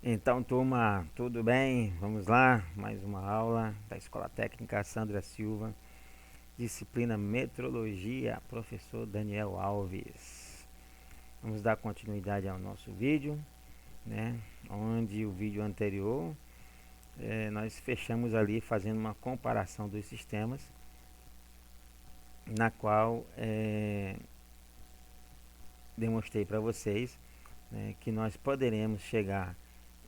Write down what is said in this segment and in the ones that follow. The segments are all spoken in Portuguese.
Então, turma, tudo bem? Vamos lá, mais uma aula da Escola Técnica Sandra Silva, disciplina Metrologia, professor Daniel Alves. Vamos dar continuidade ao nosso vídeo, né? Onde o vídeo anterior nós fechamos ali fazendo uma comparação dos sistemas, na qual demonstrei para vocês, né, que nós poderemos chegar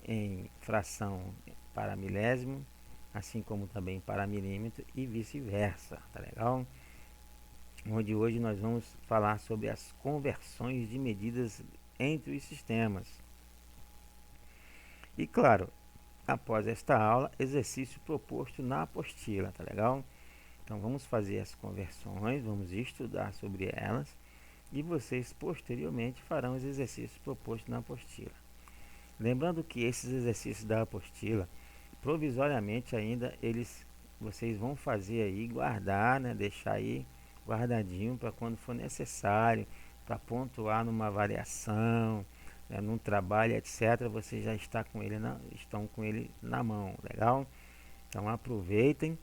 em fração para milésimo, assim como também para milímetro e vice-versa, tá legal? Onde hoje nós vamos falar sobre as conversões de medidas entre os sistemas. E claro, após esta aula, exercício proposto na apostila, tá legal? Então vamos fazer as conversões, vamos estudar sobre elas e vocês posteriormente farão os exercícios propostos na apostila. Lembrando que esses exercícios da apostila, provisoriamente ainda vocês vão fazer aí, guardar, né, deixar aí guardadinho para quando for necessário, para pontuar numa variação, né, num trabalho, etc. Vocês já estão com ele na mão, legal? Então aproveitem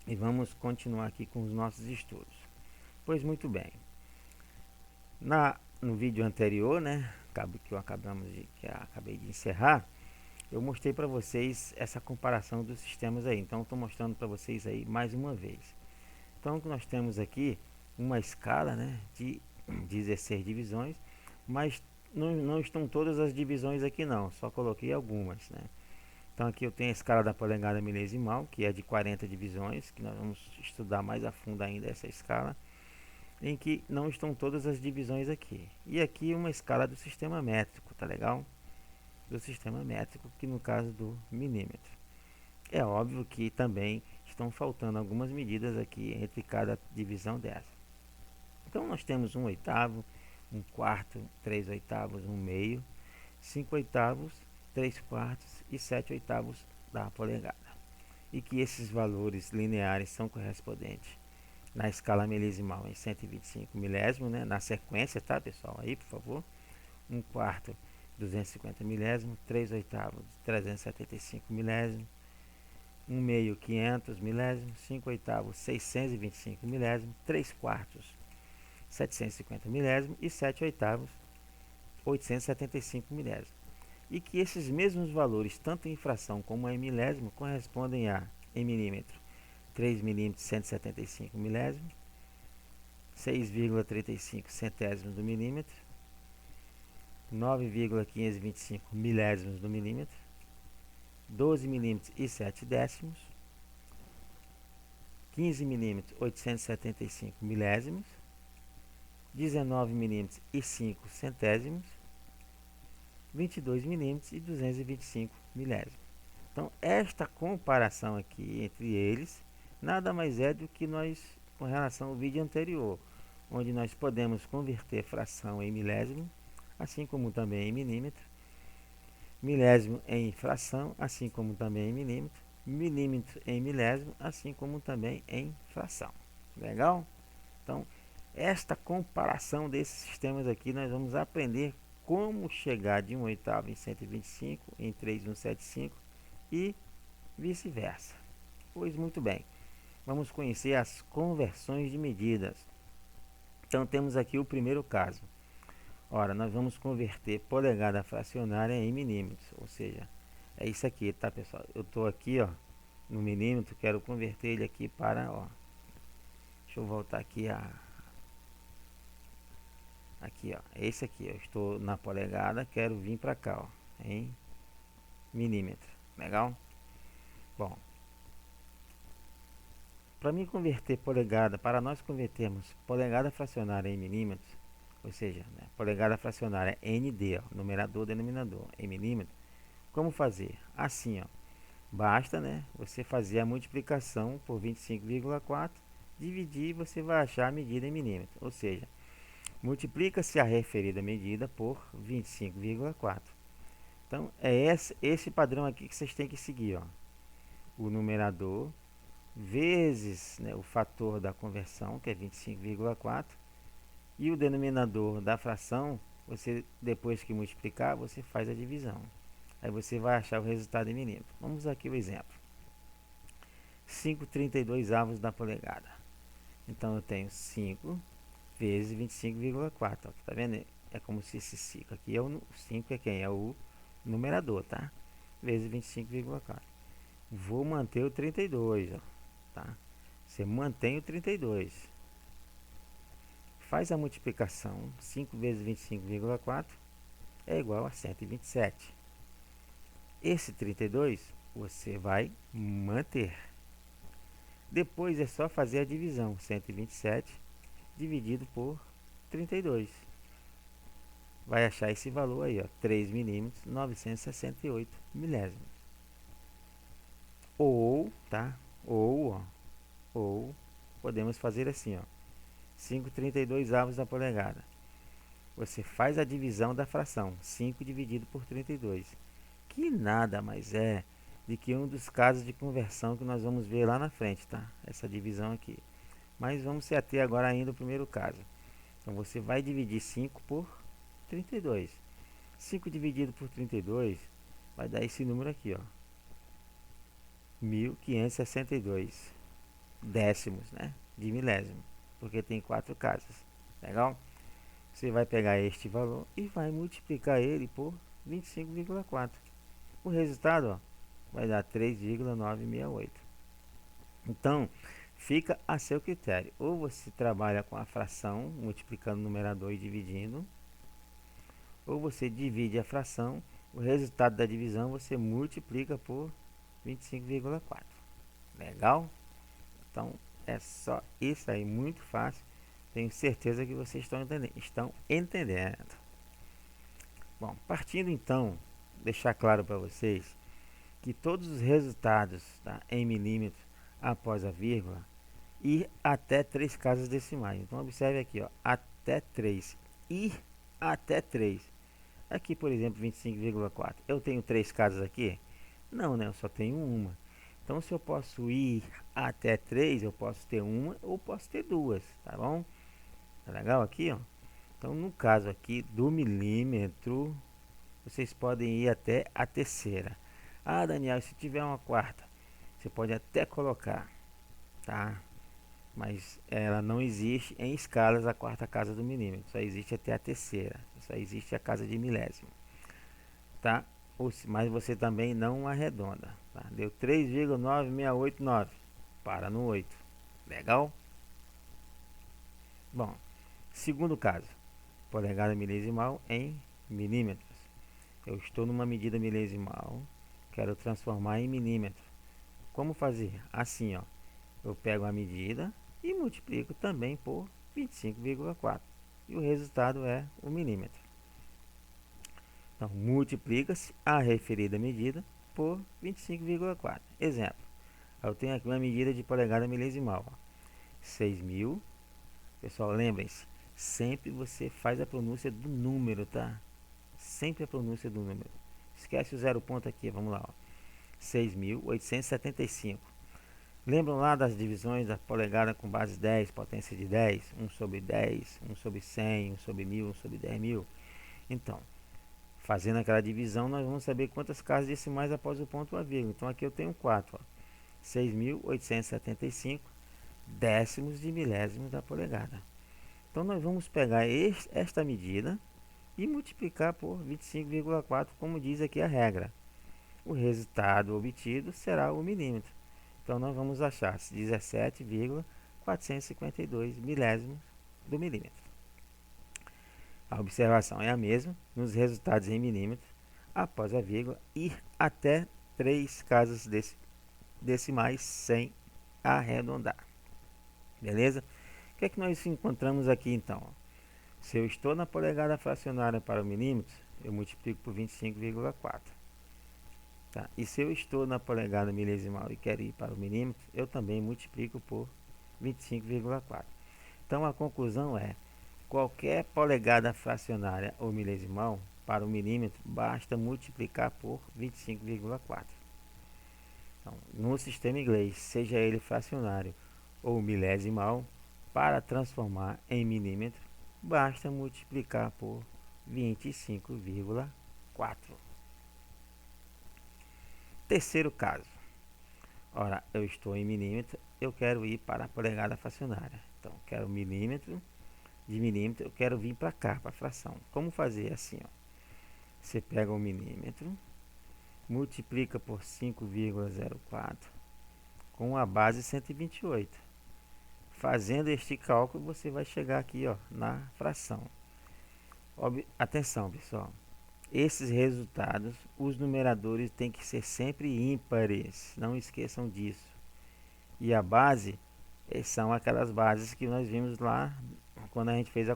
e vamos continuar aqui com os nossos estudos. Pois muito bem. No vídeo anterior, né, que acabei de encerrar, eu mostrei para vocês essa comparação dos sistemas aí. Então estou mostrando para vocês aí mais uma vez. Então nós temos aqui uma escala, né, de 16 divisões, mas não estão todas as divisões aqui não, só coloquei algumas, né. Então aqui eu tenho a escala da polegada milesimal, que é de 40 divisões, que nós vamos estudar mais a fundo ainda essa escala, em que não estão todas as divisões aqui. E aqui uma escala do sistema métrico, tá legal? Do sistema métrico, que no caso do milímetro. É óbvio que também estão faltando algumas medidas aqui entre cada divisão dessa. Então nós temos um oitavo, um quarto, 3/8, um meio, 5/8, 3/4 e 7/8 da polegada. E que esses valores lineares são correspondentes na escala milesimal em 125 milésimos, né? Na sequência, tá, pessoal? Aí, por favor. Um quarto, 250 milésimos. 3/8, 375 milésimos. Um meio, 500 milésimos. 5/8, 625 milésimos. 3/4, 750 milésimos. E 7/8, 875 milésimos. E que esses mesmos valores, tanto em fração como em milésimo, correspondem a, em milímetro, 3 milímetros, 175 milésimos, 6,35 centésimos do milímetro, 9,525 milésimos do milímetro, 12 milímetros e 7 décimos, 15 milímetros, 875 milésimos, 19 milímetros e 5 centésimos, 22 milímetros e 225 milésimos. Então, esta comparação aqui entre eles nada mais é do que nós, com relação ao vídeo anterior, onde nós podemos converter fração em milésimo, assim como também em milímetro, milésimo em fração, assim como também em milímetro, milímetro em milésimo, assim como também em fração. Legal? Então, esta comparação desses sistemas aqui, nós vamos aprender como chegar de 1/8 em 125, em 3,175 e vice-versa. Pois muito bem, vamos conhecer as conversões de medidas. Então temos aqui o primeiro caso. Ora, nós vamos converter polegada fracionária em milímetros, ou seja, é isso aqui, tá, pessoal? Eu estou aqui, ó, no milímetro, quero converter ele aqui para, ó, deixa eu voltar aqui aqui, ó, esse aqui, eu estou na polegada, quero vir para cá, ó, em milímetro, legal? Bom, para nós convertermos polegada fracionária em milímetros, ou seja, né, polegada fracionária ND, ó, numerador, denominador, em milímetros, como fazer? Assim, ó, basta, né, você fazer a multiplicação por 25,4, dividir e você vai achar a medida em milímetros, ou seja, multiplica-se a referida medida por 25,4. Então, é esse padrão aqui que vocês têm que seguir, ó. O numerador vezes, né, o fator da conversão, que é 25,4, e o denominador da fração, você depois que multiplicar, você faz a divisão. Aí você vai achar o resultado em milímetro. Vamos usar aqui o exemplo. 5,32 avos da polegada. Então eu tenho 5 vezes 25,4. Tá vendo? É como se esse 5 aqui é o 5 é quem? É o numerador, tá? Vezes 25,4. Vou manter o 32, ó, tá? Você mantém o 32. Faz a multiplicação. 5 vezes 25,4 é igual a 127. Esse 32 você vai manter. Depois é só fazer a divisão. 127 dividido por 32. Vai achar esse valor aí, ó, 3 milímetros, 968 milésimos. Ou, tá? Ou podemos fazer assim, ó, 5,32 avos da polegada. Você faz a divisão da fração, 5 dividido por 32, que nada mais é do que um dos casos de conversão que nós vamos ver lá na frente, tá? Essa divisão aqui. Mas vamos se ater agora ainda ao primeiro caso. Então você vai dividir 5 por 32. 5 dividido por 32 vai dar esse número aqui, ó. 1562 décimos, né? De milésimo, porque tem 4 casas. Legal? Você vai pegar este valor e vai multiplicar ele por 25,4. O resultado, ó, vai dar 3,968. Então, fica a seu critério. Ou você trabalha com a fração, multiplicando o numerador e dividindo, ou você divide a fração, o resultado da divisão você multiplica por 25,4. Legal? Então, é só isso aí, muito fácil. Tenho certeza que vocês estão entendendo. Bom, partindo então, deixar claro para vocês que todos os resultados, tá, em milímetros após a vírgula ir até 3 casas decimais. Então, observe aqui, ó, até 3, ir até 3. Aqui, por exemplo, 25,4. Eu tenho 3 casas aqui? Não, né? Eu só tenho uma. Então, se eu posso ir até 3, eu posso ter uma ou posso ter duas, tá bom? Tá legal aqui, ó? Então, no caso aqui do milímetro, vocês podem ir até a terceira. Ah, Daniel, se tiver uma quarta, você pode até colocar, tá? Mas ela não existe em escalas a quarta casa do milímetro. Só existe até a terceira. Só existe a casa de milésimo, tá? Mas você também não arredonda, tá? Deu 3,9689. Para no 8. Legal? Bom, segundo caso. Polegada milesimal em milímetros. Eu estou numa medida milesimal. Quero transformar em milímetro. Como fazer? Assim, ó. Eu pego a medida e multiplico também por 25,4. E o resultado é o milímetro. Então, multiplica-se a referida medida por 25,4. Exemplo. Eu tenho aqui uma medida de polegada milesimal. 6.000. Pessoal, lembrem-se. Sempre você faz a pronúncia do número, tá? Sempre a pronúncia do número. Esquece o zero ponto aqui. Vamos lá, ó. 6.875. Lembram lá das divisões da polegada com base 10, potência de 10? 1 sobre 10, 1 sobre 100, 1 sobre 1000, 1 sobre 10.000. Então, fazendo aquela divisão, nós vamos saber quantas casas decimais após o ponto a vírgula. Então, aqui eu tenho 4. 6.875 décimos de milésimo da polegada. Então, nós vamos pegar esta medida e multiplicar por 25,4, como diz aqui a regra. O resultado obtido será o milímetro. Então, nós vamos achar 17,452 milésimos do milímetro. A observação é a mesma nos resultados em milímetros, após a vírgula, ir até 3 casas decimais sem arredondar. Beleza? O que é que nós encontramos aqui então? Se eu estou na polegada fracionária para o milímetro, eu multiplico por 25,4. Tá? E se eu estou na polegada milesimal e quero ir para o milímetro, eu também multiplico por 25,4. Então a conclusão é: qualquer polegada fracionária ou milesimal para o milímetro basta multiplicar por 25,4. Então, no sistema inglês, seja ele fracionário ou milesimal, para transformar em milímetro, basta multiplicar por 25,4. Terceiro caso. Ora, eu estou em milímetro, eu quero ir para a polegada fracionária. Então, quero milímetro, de milímetro, eu quero vir para cá, para a fração. Como fazer assim, ó? Você pega o milímetro, multiplica por 5,04 com a base 128. Fazendo este cálculo, você vai chegar aqui, ó, na fração. Atenção, pessoal. Esses resultados, os numeradores têm que ser sempre ímpares. Não esqueçam disso. E a base são aquelas bases que nós vimos lá quando a gente fez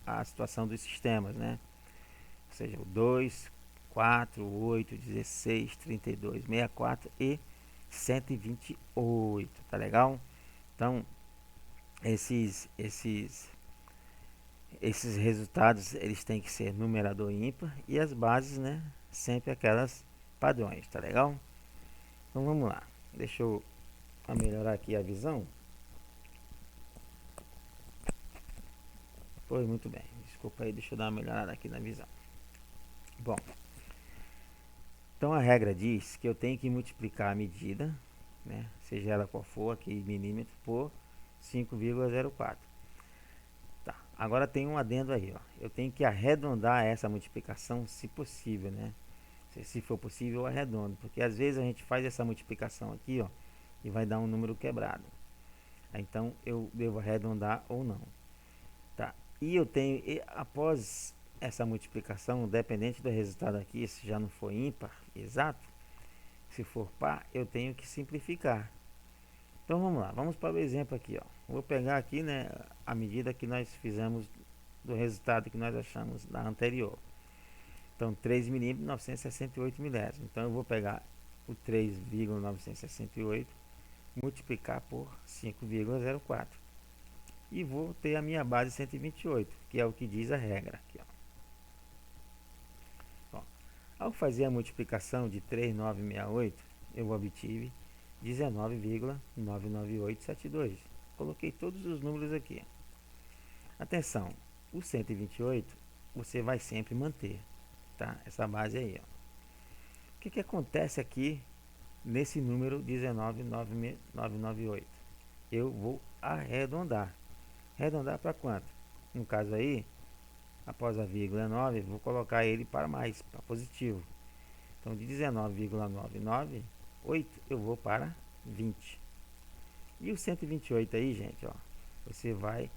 a situação dos sistemas, né? Ou seja, o 2, 4, 8, 16, 32, 64 e 128, tá legal? Então, esses resultados, eles têm que ser numerador ímpar e as bases, né, sempre aquelas padrões, tá legal? Então vamos lá. Deixa eu melhorar aqui a visão. Foi muito bem. Desculpa aí, deixa eu dar uma melhorada aqui na visão. Bom, então a regra diz que eu tenho que multiplicar a medida, né, seja ela qual for, aqui milímetro, por 5,04. Tá. Agora tem um adendo aí, ó. Eu tenho que arredondar essa multiplicação, se possível, né? Se for possível, eu arredondo, porque às vezes a gente faz essa multiplicação aqui, ó, e vai dar um número quebrado. Então eu devo arredondar ou não. Tá. E eu tenho, após essa multiplicação, dependente do resultado aqui, se já não for ímpar, exato, se for par, eu tenho que simplificar. Então vamos lá, vamos para o exemplo aqui, ó. Vou pegar aqui, né, a medida que nós fizemos do resultado que nós achamos da anterior. Então 3 milímetros, 968 milésimos. Então eu vou pegar o 3,968 multiplicar por 5,04 e vou ter a minha base 128, que é o que diz a regra aqui, ó. Bom, ao fazer a multiplicação de 3,968, eu obtive 19,99872. Coloquei todos os números aqui. Atenção, o 128 você vai sempre manter, tá? Essa base aí, ó. O que acontece aqui nesse número 19,998? Eu vou arredondar. Arredondar para quanto? No caso aí, após a vírgula 9, vou colocar ele para mais, para positivo. Então, de 19,998, eu vou para 20. E o 128 aí, gente, ó, você vai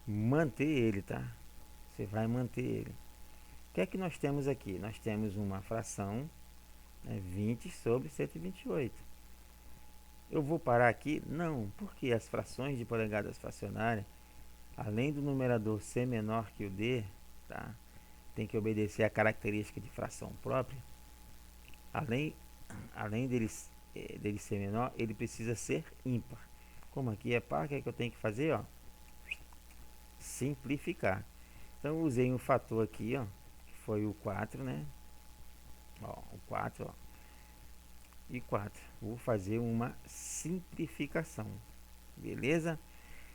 manter ele, tá? Você vai manter ele. O que é que nós temos aqui? Nós temos uma fração, né, 20 sobre 128. Eu vou parar aqui? Não, porque as frações de polegadas fracionárias, além do numerador ser menor que o D, tá? Tem que obedecer a característica de fração própria. Além dele ser menor, ele precisa ser ímpar. Como aqui é par, o que é que eu tenho que fazer, ó? Simplificar. Então eu usei um fator aqui, ó, que foi o 4, né? Ó, o 4, ó. E 4. Vou fazer uma simplificação. Beleza?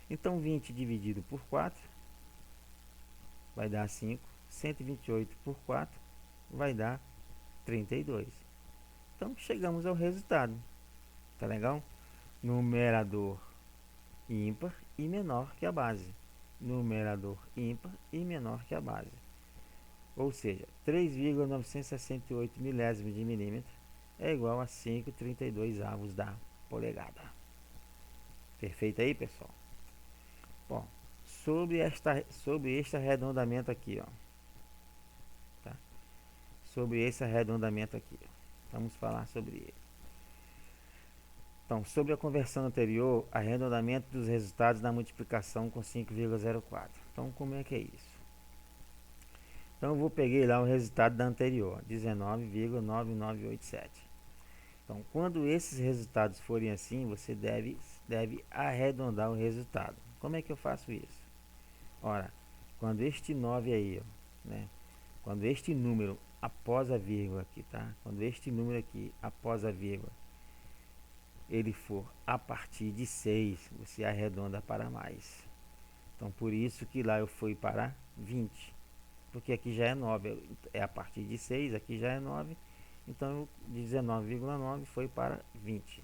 Então 20 dividido por 4 vai dar 5. 128 por 4 vai dar 32. Então chegamos ao resultado. Tá legal? Numerador ímpar e menor que a base. Numerador ímpar e menor que a base. Ou seja, 3,968 milésimos de milímetro é igual a 5,32 avos da polegada. Perfeito aí, pessoal? Bom, sobre este arredondamento aqui, ó. Tá? Sobre esse arredondamento aqui, ó. Vamos falar sobre ele. Então, sobre a conversão anterior, arredondamento dos resultados da multiplicação com 5,04. Então, como é que é isso? Então, eu vou pegar lá o resultado da anterior, 19,9987. Então, quando esses resultados forem assim, você deve arredondar o resultado. Como é que eu faço isso? Ora, quando este 9 aí, ó, né? Quando este número após a vírgula aqui, tá? Quando este número aqui após a vírgula ele for a partir de 6, você arredonda para mais. Então, por isso que lá eu fui para 20. Porque aqui já é 9, é a partir de 6, aqui já é 9. Então, de 19,9 foi para 20.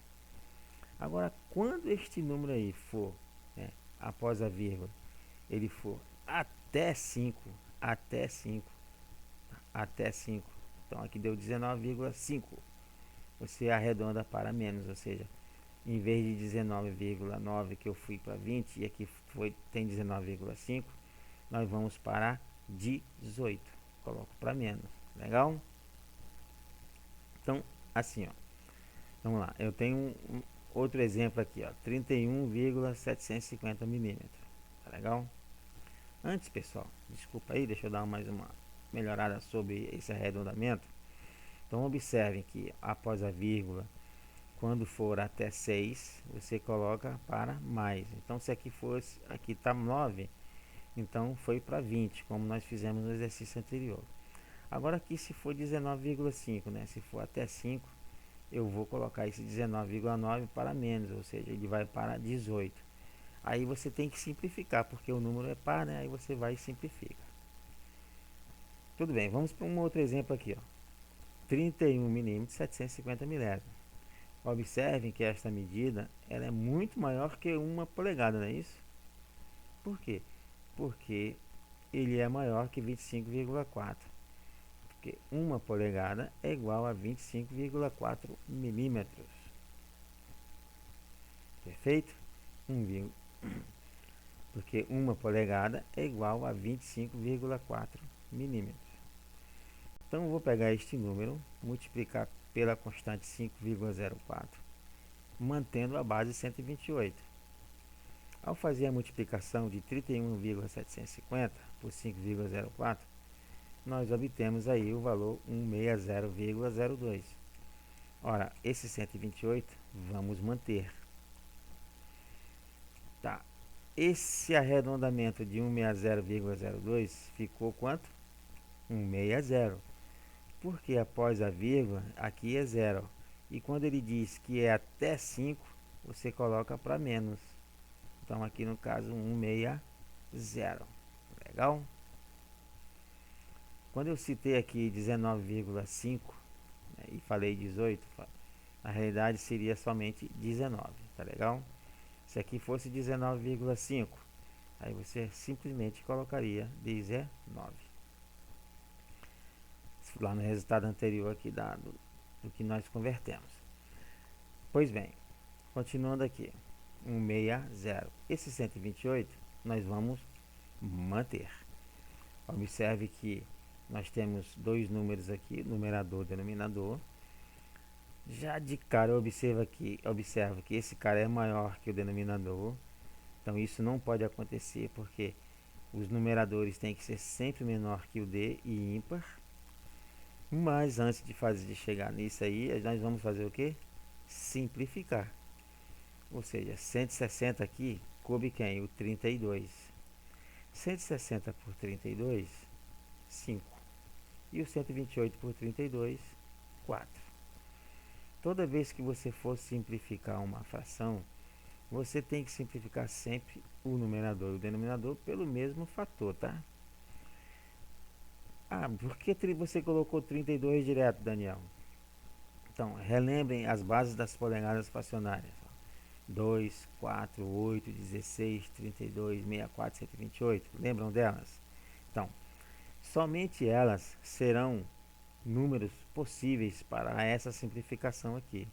Agora, quando este número aí for, né, após a vírgula, ele for até 5, até 5, até 5. Então, aqui deu 19,5. Você arredonda para menos, ou seja, em vez de 19,9 que eu fui para 20 e aqui tem 19,5, nós vamos para 18. Coloco para menos. Legal? Então, assim, ó. Vamos lá. Eu tenho outro exemplo aqui, ó. 31,750 milímetros. Tá legal? Antes, pessoal, desculpa aí, deixa eu dar mais uma melhorada sobre esse arredondamento. Então, observem que após a vírgula, quando for até 6, você coloca para mais. Então, se aqui fosse, aqui está 9, então foi para 20, como nós fizemos no exercício anterior. Agora aqui, se for 19,5, né? Se for até 5, eu vou colocar esse 19,9 para menos, ou seja, ele vai para 18. Aí você tem que simplificar, porque o número é par, né? Aí você vai e simplifica. Tudo bem, vamos para um outro exemplo aqui, ó. 31 milímetros, 750 milésimos. Observem que esta medida ela é muito maior que 1 polegada, não é isso? Por quê? Porque ele é maior que 25,4. Porque 1 polegada é igual a 25,4 milímetros. Perfeito? Porque 1 polegada é igual a 25,4 milímetros. Então, eu vou pegar este número, multiplicar pela constante 5,04, mantendo a base 128. Ao fazer a multiplicação de 31,750 por 5,04, nós obtemos aí o valor 160,02. Ora, esse 128 vamos manter. Tá. Esse arredondamento de 160,02 ficou quanto? 160. Porque após a vírgula, aqui é 0. E quando ele diz que é até 5, você coloca para menos. Então, aqui no caso, 160. Legal? Quando eu citei aqui 19,5, né, e falei 18, na realidade seria somente 19. Tá legal? Se aqui fosse 19,5, aí você simplesmente colocaria 19. Lá no resultado anterior aqui do que nós convertemos. Pois bem, continuando aqui, 160. Esse 128 nós vamos manter. Observe que nós temos dois números aqui, numerador e denominador. Já de cara observa que esse cara é maior que o denominador. Então isso não pode acontecer porque os numeradores têm que ser sempre menor que o D e ímpar. Mas antes de chegar nisso aí, nós vamos fazer o que? Simplificar. Ou seja, 160 aqui, coube quem? O 32. 160 por 32, 5. E o 128 por 32, 4. Toda vez que você for simplificar uma fração, você tem que simplificar sempre o numerador e o denominador pelo mesmo fator, tá? Ah, por que você colocou 32 direto, Daniel? Então, relembrem as bases das polegadas fracionárias. 2, 4, 8, 16, 32, 64, 128. Lembram delas? Então, somente elas serão números possíveis para essa simplificação aqui.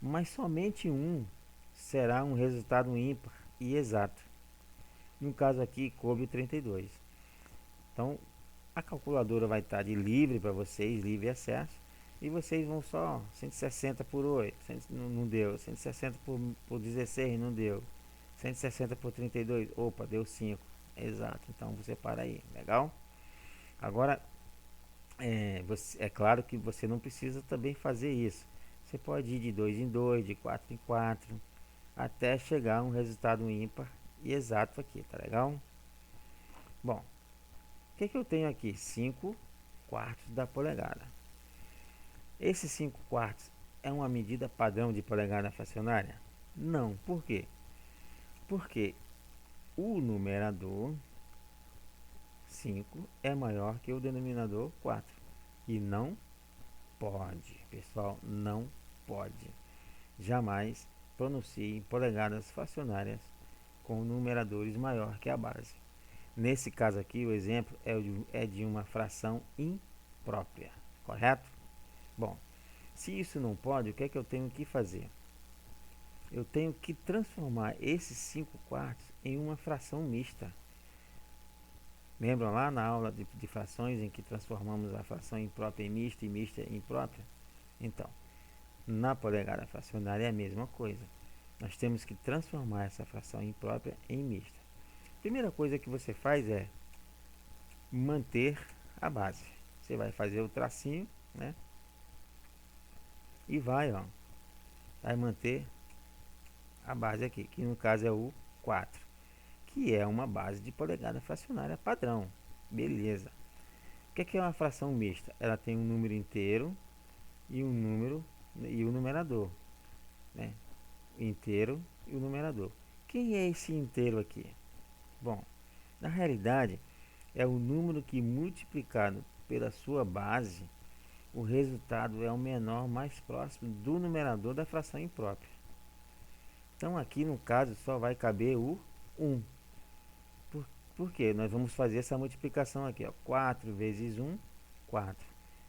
Mas somente um será um resultado ímpar e exato. No caso aqui, coube 32. Então, a calculadora vai estar de livre para vocês, livre acesso. E vocês vão só 160 por 8, não deu. 160 por 16, não deu. 160 por 32, opa, deu 5. Exato, então você para aí, legal? Agora, é claro que você não precisa também fazer isso. Você pode ir de 2 em 2, de 4 em 4, até chegar a um resultado ímpar e exato aqui, tá legal? Bom, o que eu tenho aqui? 5 quartos da polegada. Esse 5 quartos é uma medida padrão de polegada fracionária? Não. Por quê? Porque o numerador 5 é maior que o denominador 4 e não pode, pessoal, não pode. Jamais pronuncie polegadas fracionárias com numeradores maior que a base. Nesse caso aqui, o exemplo é de uma fração imprópria, correto? Bom, se isso não pode, o que é que eu tenho que fazer? Eu tenho que transformar esses 5 quartos em uma fração mista. Lembram lá na aula de frações em que transformamos a fração imprópria em mista e mista em imprópria? Então, na polegada fracionária é a mesma coisa. Nós temos que transformar essa fração imprópria em mista. A primeira coisa que você faz é manter a base. Você vai fazer o tracinho, né? E vai manter a base aqui, que no caso é o 4, que é uma base de polegada fracionária padrão. Beleza. O que é uma fração mista? Ela tem um número inteiro e um número e o numerador, né? O inteiro e o numerador. Quem é esse inteiro aqui? Bom, na realidade é o número que, multiplicado pela sua base, o resultado é o menor mais próximo do numerador da fração imprópria. Então aqui no caso só vai caber o 1. Por quê? Nós vamos fazer essa multiplicação aqui, ó. 4 vezes 1, 4.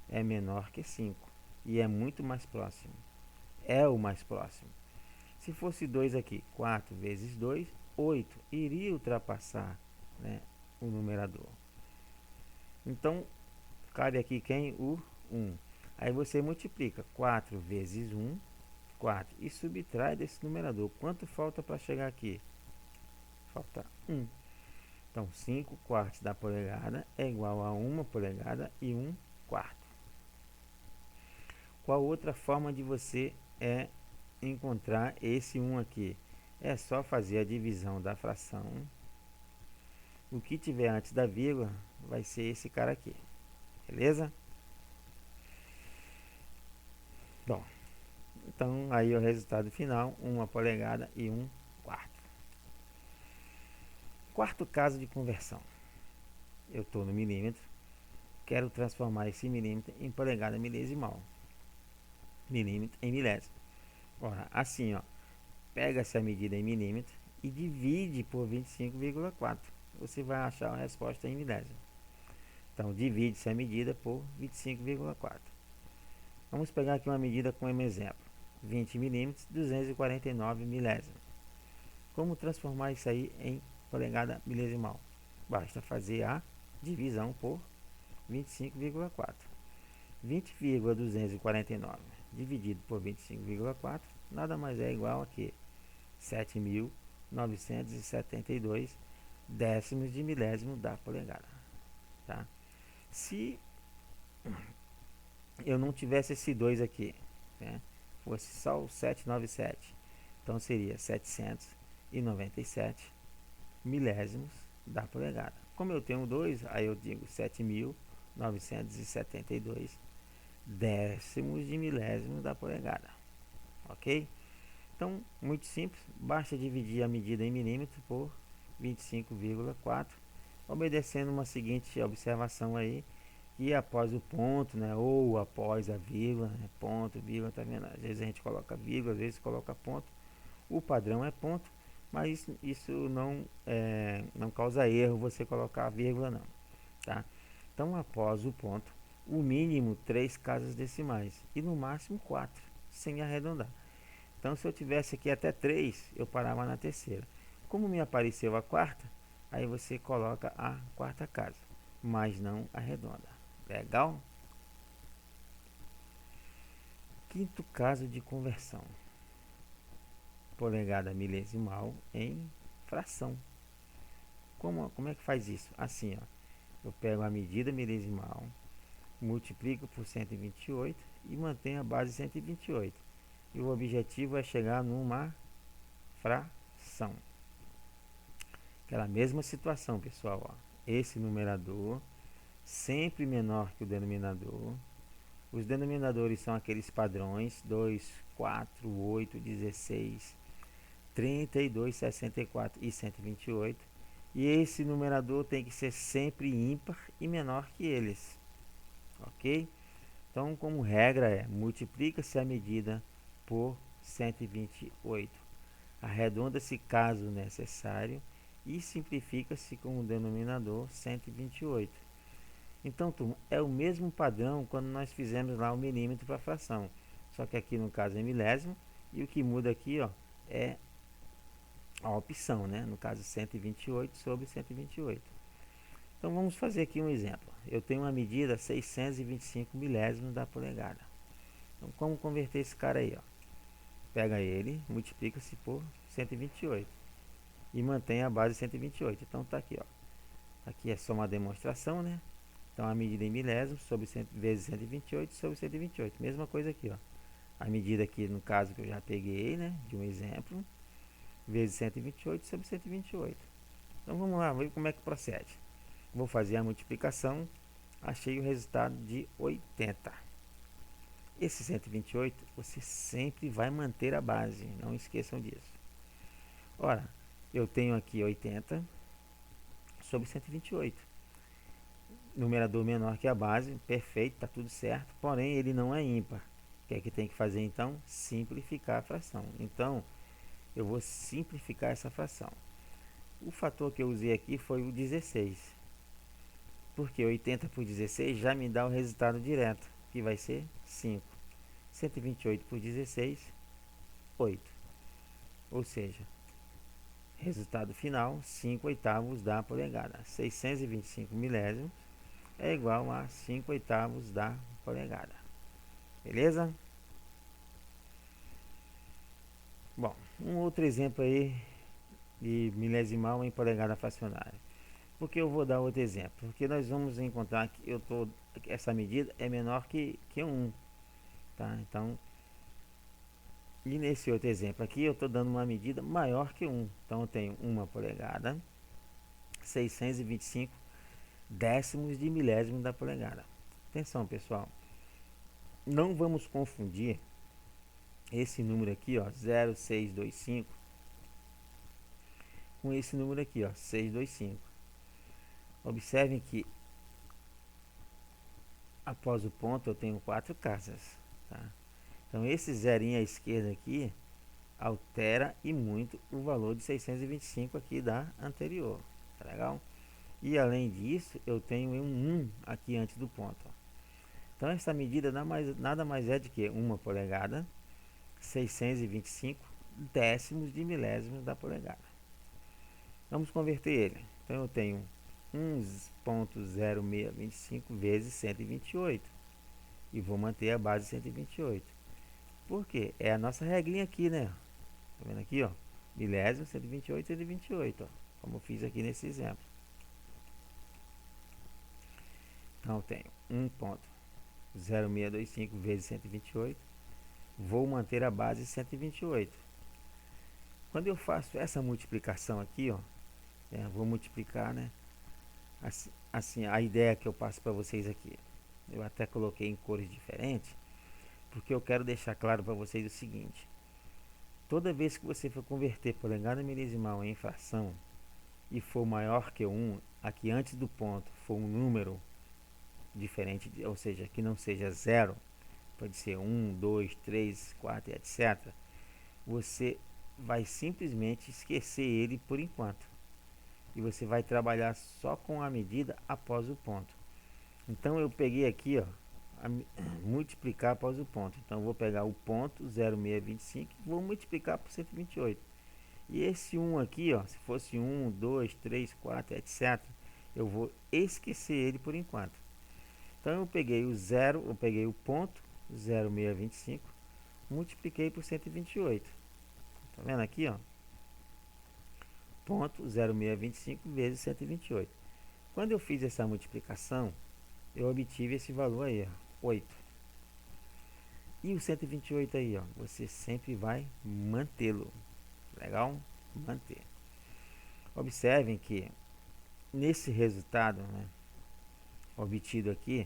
É menor que 5. E é muito mais próximo. É o mais próximo. Se fosse 2 aqui, 4 vezes 2, 8. Iria ultrapassar, né, o numerador. Então, cabe aqui quem? O 1. Aí você multiplica 4 vezes 1, 4. E subtrai desse numerador. Quanto falta para chegar aqui? Falta 1. Então, 5 quartos da polegada é igual a 1 polegada e 1 quarto. Qual outra forma de você encontrar esse 1 aqui? É só fazer a divisão da fração. O que tiver antes da vírgula vai ser esse cara aqui. Beleza? Bom, então aí o resultado final, 1 polegada e 1 quarto. Quarto caso de conversão. Eu estou no milímetro, quero transformar esse milímetro em polegada milesimal. Milímetro em milésimo. Ora, assim, ó, pega essa medida em milímetro e divide por 25,4. Você vai achar a resposta em milésimo. Então, divide essa medida por 25,4. Vamos pegar aqui uma medida como exemplo. 20 milímetros, 249 milésimos. Como transformar isso aí em polegada milesimal? Basta fazer a divisão por 25,4. 20,249 dividido por 25,4 nada mais é igual a que 7.972 décimos de milésimo da polegada, tá? Se eu não tivesse esse 2 aqui, né, fosse só o 797, então seria 797 milésimos da polegada. Como eu tenho 2, aí eu digo 7.972 décimos de milésimo da polegada, ok? Então, muito simples, basta dividir a medida em milímetro por 25,4, obedecendo uma seguinte observação aí, e após o ponto, né, ou após a vírgula, né, ponto, vírgula, tá vendo? Às vezes a gente coloca vírgula, às vezes coloca ponto, o padrão é ponto, mas isso não causa erro você colocar vírgula não, tá? Então, após o ponto, o mínimo 3 casas decimais e no máximo 4, sem arredondar. Então, se eu tivesse aqui até 3, eu parava na terceira. Como me apareceu a quarta, aí você coloca a quarta casa, mas não arredonda. Legal? Quinto caso de conversão. Polegada milesimal em fração. Como é que faz isso? Assim, ó. Eu pego a medida milesimal, multiplico por 128 e mantenho a base 128. E o objetivo é chegar numa fração. Aquela mesma situação, pessoal, ó. Esse numerador sempre menor que o denominador. Os denominadores são aqueles padrões 2, 4, 8, 16, 32, 64 e 128. E esse numerador tem que ser sempre ímpar e menor que eles. Ok? Então, como regra multiplica-se a medida por 128. Arredonda-se caso necessário e simplifica-se com o denominador 128. Então, turma, é o mesmo padrão quando nós fizemos lá o milímetro para a fração. Só que aqui no caso é milésimo, e o que muda aqui, ó, é a opção, né? No caso 128 sobre 128. Então vamos fazer aqui um exemplo. Eu tenho uma medida 625 milésimos da polegada. Então como converter esse cara aí, ó? Pega ele, multiplica-se por 128 e mantém a base 128. Então tá aqui, ó. Aqui é só uma demonstração, né? Então a medida em milésimos sobre 100 vezes 128 sobre 128. Mesma coisa aqui, ó. A medida aqui, no caso que eu já peguei, né, de um exemplo, vezes 128 sobre 128. Então vamos lá, ver como é que procede. Vou fazer a multiplicação, achei o resultado de 80. Esse 128, você sempre vai manter a base, não esqueçam disso. Ora, eu tenho aqui 80 sobre 128. Numerador menor que a base, perfeito, está tudo certo, porém ele não é ímpar. O que é que tem que fazer então? Simplificar a fração. Então, eu vou simplificar essa fração. O fator que eu usei aqui foi o 16. Porque 80 por 16 já me dá o resultado direto, que vai ser 5. 128 por 16, 8. Ou seja, resultado final, 5 oitavos da polegada. 625 milésimos é igual a 5 oitavos da polegada. Beleza? Bom, um outro exemplo aí de milesimal em polegada fracionária. Por que eu vou dar outro exemplo? Porque nós vamos encontrar que essa medida é menor que 1. Tá? Então, e nesse outro exemplo aqui, eu estou dando uma medida maior que 1. Então, eu tenho 1 polegada, 625 décimos de milésimo da polegada. Atenção, pessoal. Não vamos confundir esse número aqui, ó, 0,625, com esse número aqui, ó, 625. Observem que após o ponto eu tenho 4 casas, tá? Então esse zerinho à esquerda aqui altera e muito o valor de 625 aqui da anterior, tá legal? E além disso, eu tenho um 1 aqui antes do ponto, ó. Então essa medida nada mais é de que 1 polegada, 625 décimos de milésimos da polegada. Vamos converter ele. Então eu tenho 1,0625 vezes 128 e vou manter a base 128. Por quê? É a nossa regrinha aqui, né? Tá vendo aqui, ó? Milésimo, 128, 128, ó. Como eu fiz aqui nesse exemplo. Então eu tenho 1,0625 vezes 128. Vou manter a base 128. Quando eu faço essa multiplicação aqui, ó, vou multiplicar, né? Assim, a ideia que eu passo para vocês aqui, eu até coloquei em cores diferentes, porque eu quero deixar claro para vocês o seguinte: toda vez que você for converter polegada milesimal em fração e for maior que 1, aqui antes do ponto for um número diferente, ou seja, que não seja 0, pode ser 1, 2, 3, 4, etc. Você vai simplesmente esquecer ele por enquanto. E você vai trabalhar só com a medida após o ponto. Então eu peguei aqui, ó, multiplicar após o ponto. Então eu vou pegar o ponto 0,625 e vou multiplicar por 128. E esse 1 aqui, ó, se fosse 1, 2, 3, 4, etc, eu vou esquecer ele por enquanto. Então eu peguei o ponto 0,625, multipliquei por 128. Tá vendo aqui, ó? Ponto 0,625 vezes 128. Quando eu fiz essa multiplicação, eu obtive esse valor aí, ó, 8. E o 128 aí, ó, você sempre vai mantê-lo. Legal? Manter. Observem que nesse resultado, né, obtido aqui,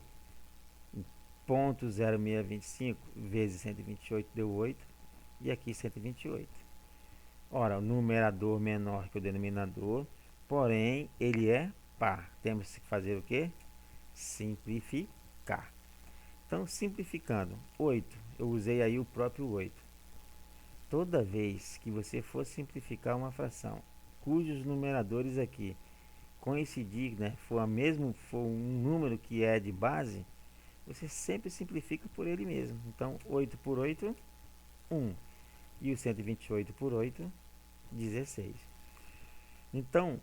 ponto 0,625 vezes 128 deu 8, e aqui 128. Ora, o numerador menor que o denominador, porém ele é par. Temos que fazer o que? Simplificar. Então, simplificando, 8, eu usei aí o próprio 8. Toda vez que você for simplificar uma fração, cujos numeradores aqui coincidir, né, for um número que é de base, você sempre simplifica por ele mesmo. Então, 8 por 8, 1. E o 128 por 8, 16. Então,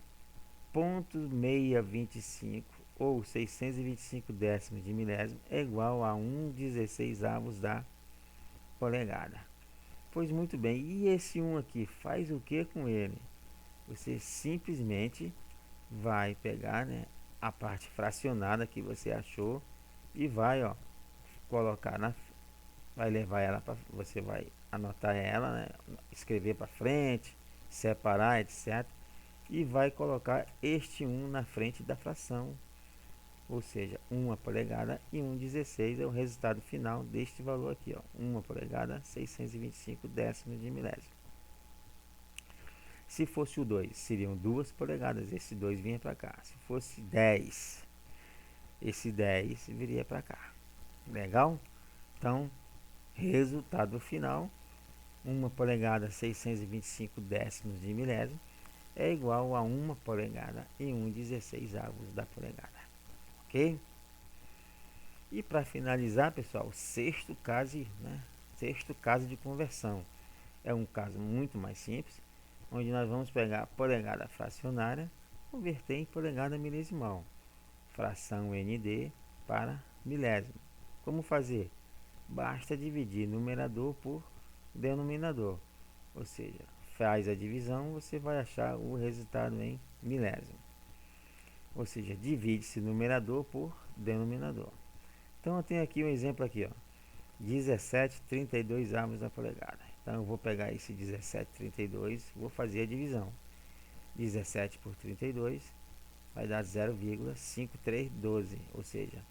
0,625 ou 625 décimos de milésimo é igual a 1/16 da polegada. Pois muito bem, e esse 1 aqui, faz o que com ele? Você simplesmente vai pegar, né, a parte fracionada que você achou e vai, ó, colocar vai levar ela para, você vai anotar ela, né, escrever para frente, separar, etc. E vai colocar este 1 na frente da fração, ou seja, 1 polegada e 1/16 é o resultado final deste valor aqui, ó, 1 polegada, 625 décimos de milésimo. Se fosse o 2, seriam 2 polegadas, esse 2 vinha para cá. Se fosse 10, esse 10 viria para cá. Legal? Então, resultado final, 1 polegada, 625 décimos de milésimo é igual a 1 polegada e 1/16 da polegada. Ok? E para finalizar, pessoal, sexto caso, né? Sexto caso de conversão. É um caso muito mais simples, onde nós vamos pegar a polegada fracionária, converter em polegada milesimal, fração ND para milésimo. Como fazer? Basta dividir numerador por denominador, ou seja, faz a divisão, você vai achar o resultado em milésimo. Ou seja, divide-se numerador por denominador. Então eu tenho aqui um exemplo aqui, ó, 17,32 avos da polegada. Então eu vou pegar esse 17,32, vou fazer a divisão. 17 por 32 vai dar 0,5312, ou seja,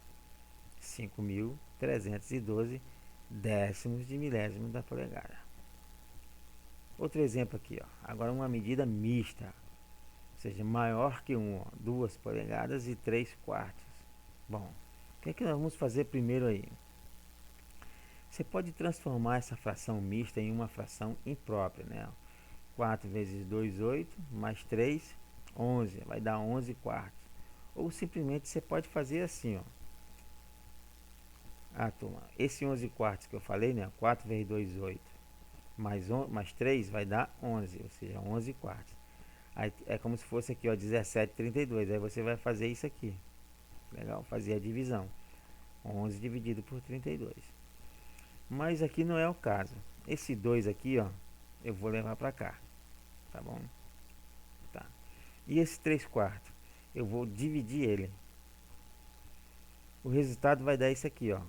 5.312 décimos de milésimo da polegada. Outro exemplo aqui, ó, agora uma medida mista, ou seja, maior que 1, 2 polegadas e 3 quartos. Bom, o que é que nós vamos fazer primeiro aí? Você pode transformar essa fração mista em uma fração imprópria, né? 4 vezes 2, 8, mais 3, 11, vai dar 11 quartos. Ou simplesmente você pode fazer assim, ó. Ah, turma, esse 11 quartos que eu falei, né? 4 vezes 2, 8, mais 3 vai dar 11, ou seja, 11 quartos. Aí é como se fosse aqui, ó, 17,32. Aí você vai fazer isso aqui. Legal? Fazer a divisão. 11 dividido por 32. Mas aqui não é o caso. Esse 2 aqui, ó, eu vou levar para cá. Tá bom? Tá. E esse 3 quartos, eu vou dividir ele. O resultado vai dar isso aqui, ó.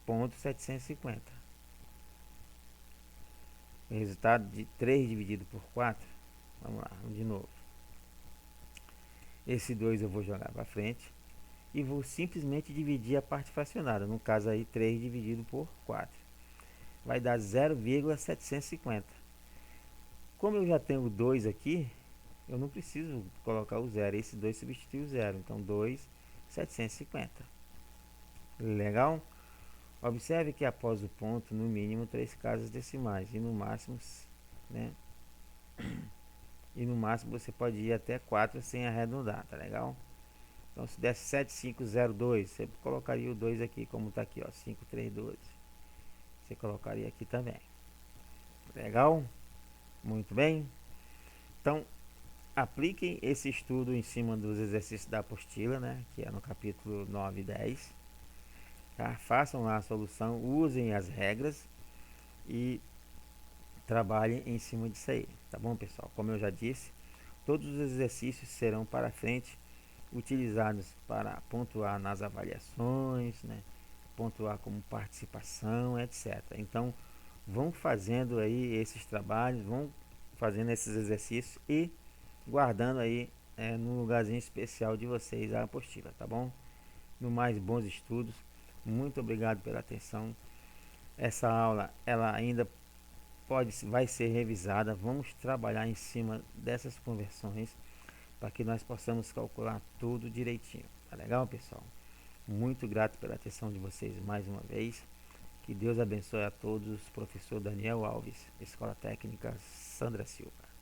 0,750. O resultado de 3 dividido por 4. Vamos lá, vamos de novo. Esse 2 eu vou jogar para frente. E vou simplesmente dividir a parte fracionada. No caso aí, 3 dividido por 4. Vai dar 0,750. Como eu já tenho o 2 aqui, eu não preciso colocar o 0. Esse 2 substitui o 0. Então, 2,750. Legal? Observe que após o ponto, no mínimo 3 casas decimais. E no máximo, né? E no máximo você pode ir até 4 sem arredondar, tá legal? Então, se desse 7502, você colocaria o 2 aqui, como está aqui, ó, 5312. Você colocaria aqui também. Legal? Muito bem. Então, apliquem esse estudo em cima dos exercícios da apostila, né, que é no capítulo 9 e 10. Tá? Façam lá a solução, usem as regras e trabalhem em cima disso aí. Tá bom, pessoal? Como eu já disse, todos os exercícios serão para frente utilizados para pontuar nas avaliações, né? Pontuar como participação, etc. Então, vão fazendo aí esses trabalhos, vão fazendo esses exercícios e guardando aí no lugarzinho especial de vocês a apostila, tá bom? No mais, bons estudos. Muito obrigado pela atenção. Essa aula, ela ainda vai ser revisada. Vamos trabalhar em cima dessas conversões para que nós possamos calcular tudo direitinho. Tá legal, pessoal? Muito grato pela atenção de vocês mais uma vez. Que Deus abençoe a todos. Professor Daniel Alves, Escola Técnica Sandra Silva.